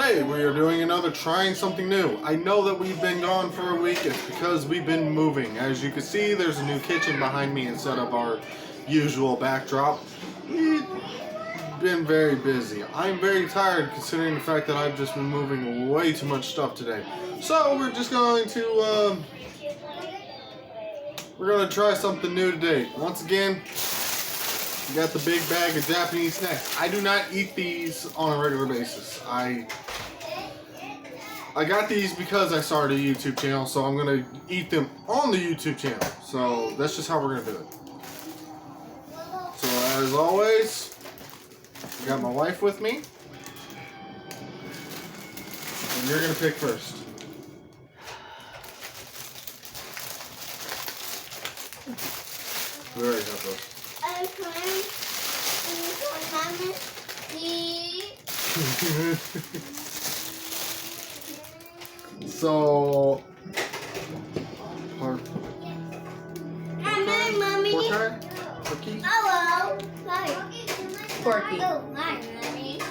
Today we are doing another trying something new. I know that we've been gone for a week. It's because we've been moving. As you can see, there's a new kitchen behind me instead of our usual backdrop. We've been very busy. I'm very tired considering the fact that I've just been moving way too much stuff today. So we're just going to try something new today. Once again, we got the big bag of Japanese snacks. I do not eat these on a regular basis. I got these because I started a YouTube channel, so I'm gonna eat them on the YouTube channel. So that's just how we're gonna do it. So as always, I got my wife with me, and you're gonna pick first. We already have those. So, pork Porky? Hello. Porky. Oh, hi, Mommy.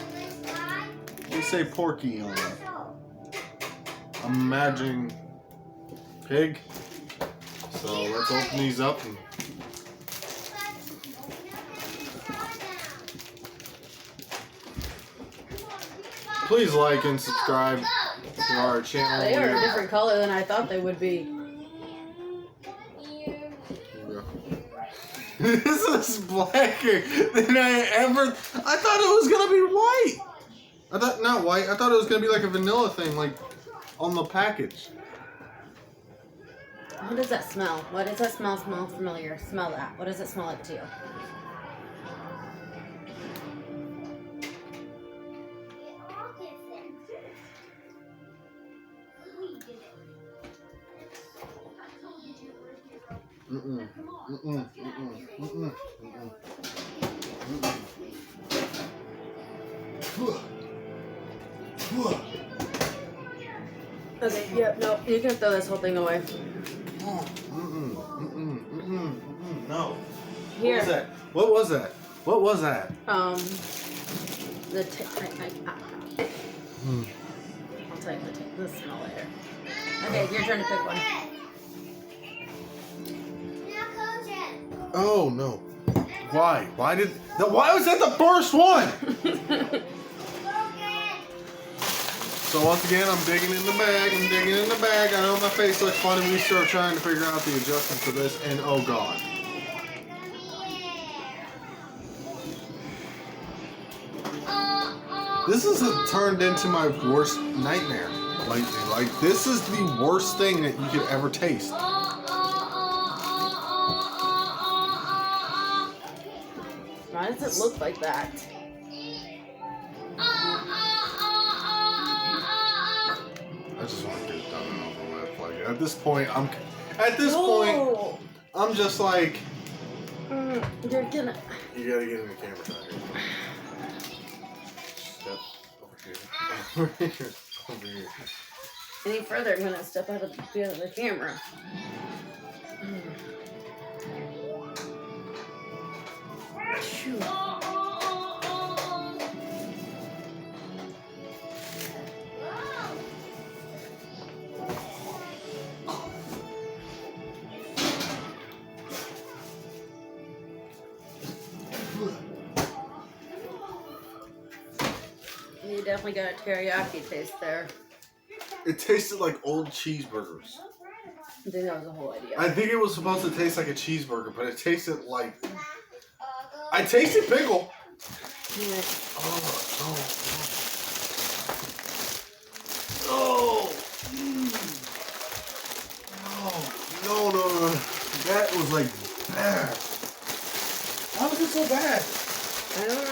We say porky on it. I'm imagining pig. So let's open these up and please like and subscribe to our channel. They are a different color than I thought they would be. This is blacker than I thought it was gonna be white. Not white. I thought it was gonna be like a vanilla thing, like on the package. What does that smell? What does that smell? Smell familiar? Smell that. What does it smell like to you? Okay, yep, no, you can throw this whole thing away. No. Here. What was that? What was that? I'll tell you the smell later. Okay, your turn to pick one. Oh no. Why? Why was that the first one? So once again, I'm digging in the bag. I know my face looks funny. We start trying to figure out the adjustments for this, and oh god. This has turned into my worst nightmare lately. Like, this is the worst thing that you could ever taste. Why does it look like that? I just want to get it done and over with. Like, at this point, I'm just like, you're gonna. you gotta get in the camera shot here. Step over here. Over here. Any further, I'm gonna step out of the camera. Phew. You definitely got a teriyaki taste there. It tasted like old cheeseburgers. I think that was the whole idea. I think it was supposed to taste like a cheeseburger, but it tasted like... I tasted pickle. Yeah. Oh. No. That was like bad. How was it so bad? I don't know.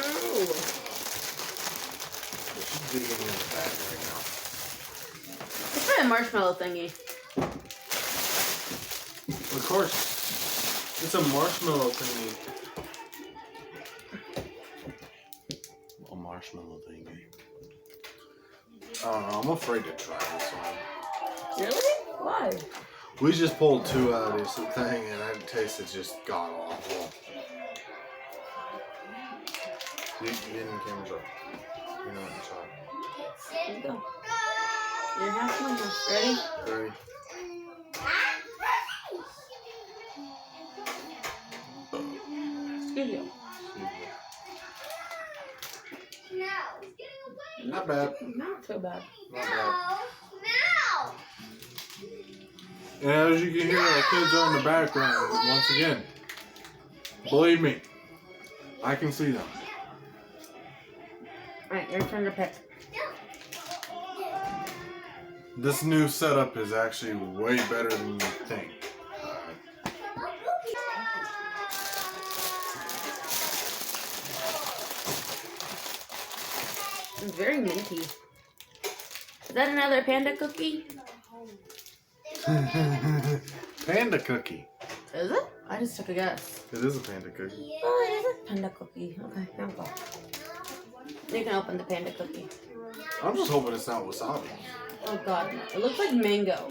She's digging in the bag right now. Let's try a marshmallow thingy. Of course. It's a marshmallow thingy. A marshmallow thingy. I don't know. I'm afraid to try this one. Really? Why? We just pulled two out of this thing and that tasted just god awful. You didn't camera up. You're not inside. Here you go. Your half mama. Ready? Ready? Excuse you. Not bad. Not so bad. Not bad. And as you can hear, our kids are in the background once again. Believe me, I can see them. Alright, your turn to pick. This new setup is actually way better than you think. It's very minty. Is that another panda cookie? Panda cookie. Is it? I just took a guess. It is a panda cookie. Oh, it is a panda cookie. Okay, now go. You can open the panda cookie. I'm just hoping it's not wasabi. Oh god, it looks like mango.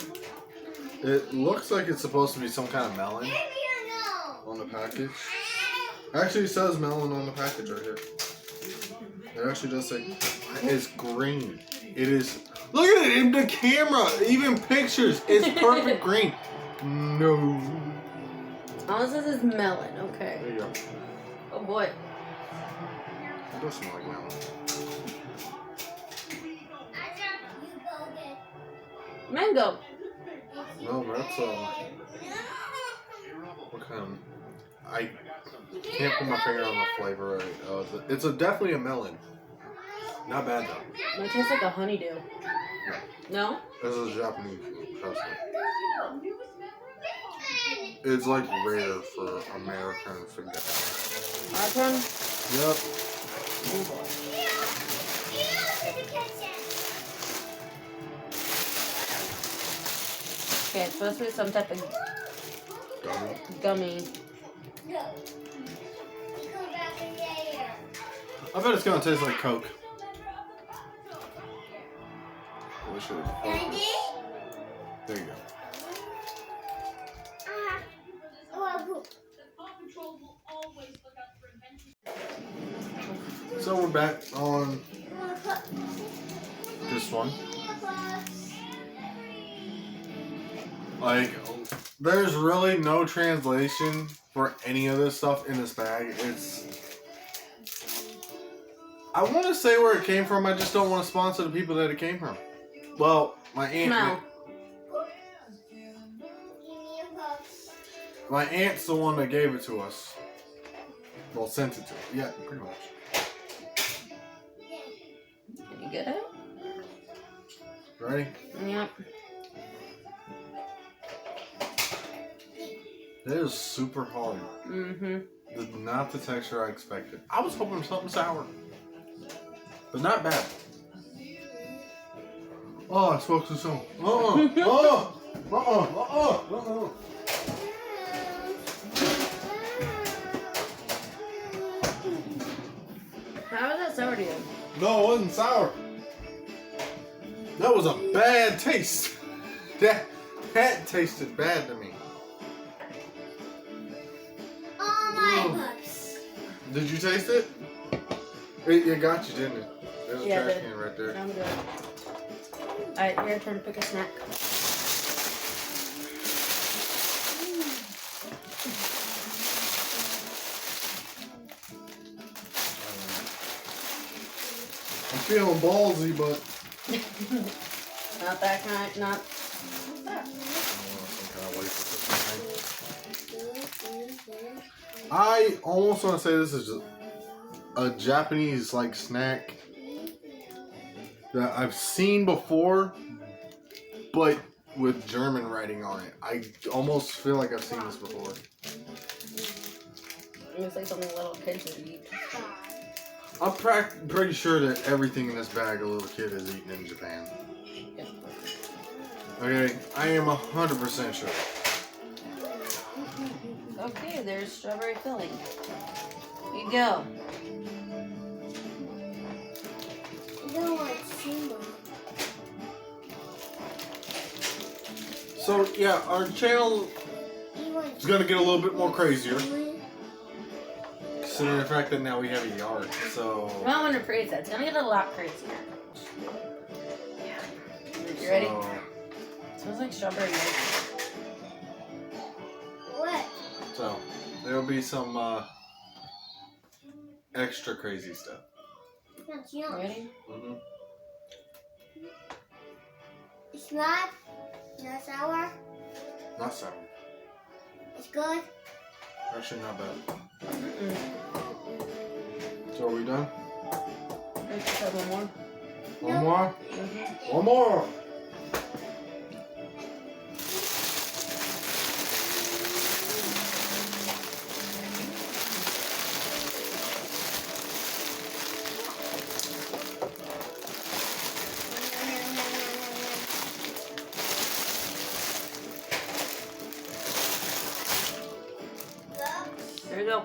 It looks like it's supposed to be some kind of melon on the package. Actually, it says melon on the package right here. It actually does say it's green. It is. Look at it in the camera. Even pictures. It's perfect green. No. All it says is melon. Okay. There you go. Oh boy. It does smell like melon. Mango. No, that's what kind of? I can't put my finger on the flavor. It's definitely a melon. Not bad though. It tastes like a honeydew. No? This is Japanese food, trust me. It's like rare for Americans to get. Our turn? Yep. Oh boy. Okay, it's supposed to be some type of gummy. I bet it's gonna taste like Coke. Wish it would focus. There you go. So we're back on this one. Like, there's really no translation for any of this stuff in this bag. I want to say where it came from. I just don't want to sponsor the people that it came from. Well, my aunt. Smell. My aunt's the one that gave it to us. Well, sent it to us. Yeah, pretty much. Can you get it? Ready? Yep. It is super hard. Mm-hmm. Not the texture I expected. I was hoping for something sour. But not bad. Oh, I spoke too soon. How is that sour to you? No, it wasn't sour. That was a bad taste. That tasted bad to me. Did you taste it? It got you, didn't it? There's a trash can right there. I'm good. Alright, your turn to pick a snack. I'm feeling ballsy, but Not that kind, not that. I almost want to say this is just a Japanese like snack that I've seen before, but with German writing on it. I almost feel like I've seen this before. It looks like something little kids would eat. I'm pretty sure that everything in this bag a little kid is eating in Japan. Yeah. Okay, I am 100% sure. Okay, there's strawberry filling. Here you go. So yeah, our channel is gonna get a little bit more crazier, considering the fact that now we have a yard. So I don't want to praise that. It's gonna get a lot crazier. You ready? So, Smells like strawberry milk. What? so there'll be some extra crazy stuff. That's yum. Ready? Mm-hmm. It's not sour. Not sour. It's good. Actually, not bad. Mm-mm. So are we done? Let's try one more. One more? Mm-hmm. One more! There you go.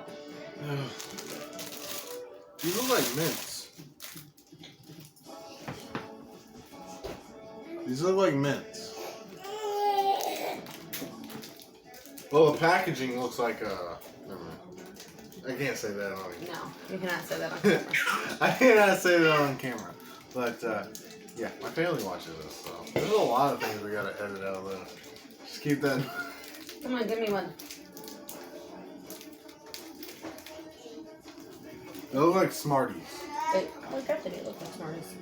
These look like mints. These look like mints. Well, the packaging looks like never mind. I can't say that on No, you cannot say that on camera. I cannot say that on camera. But yeah, my family watches this, so there's a lot of things we gotta edit out of this. Just keep that. Come on, give me one. They look like Smarties. Wait, look after they look like Smarties.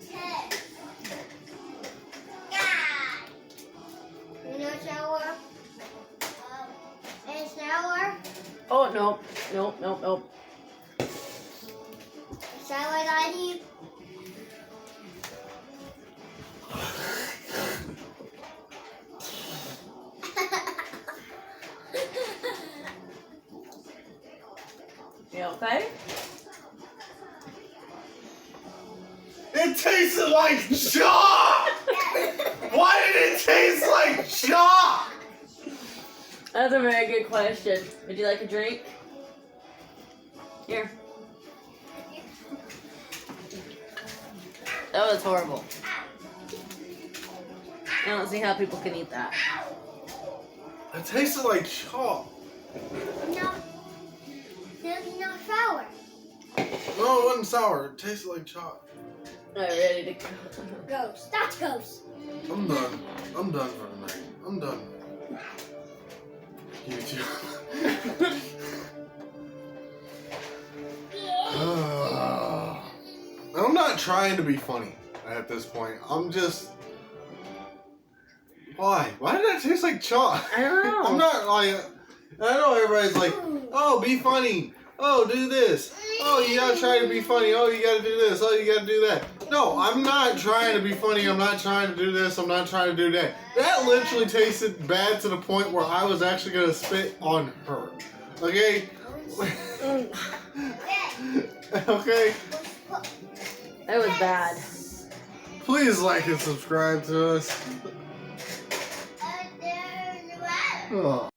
No sour. And sour. Oh, no. Nope, nope, nope. Sour daddy. You okay? It tasted like chalk! Why did it taste like chalk? That's a very good question. Would you like a drink? Here. That was horrible. I don't see how people can eat that. It tasted like chalk. No. There's no sour. No, it wasn't sour. It tasted like chalk. Alright, ready to go. Ghost. That's ghost. I'm done. I'm done for tonight. I'm done. You too. I'm not trying to be funny at this point. I'm just. Why? Why did that taste like chalk? I don't know. I'm not like. I know everybody's like, oh, be funny. Oh, do this. Oh, you gotta try to be funny. Oh, you gotta do this. Oh, you gotta do that. No, I'm not trying to be funny. I'm not trying to do this. I'm not trying to do that. That literally tasted bad to the point where I was actually gonna spit on her. Okay? Okay? That was bad. Please like and subscribe to us. Oh.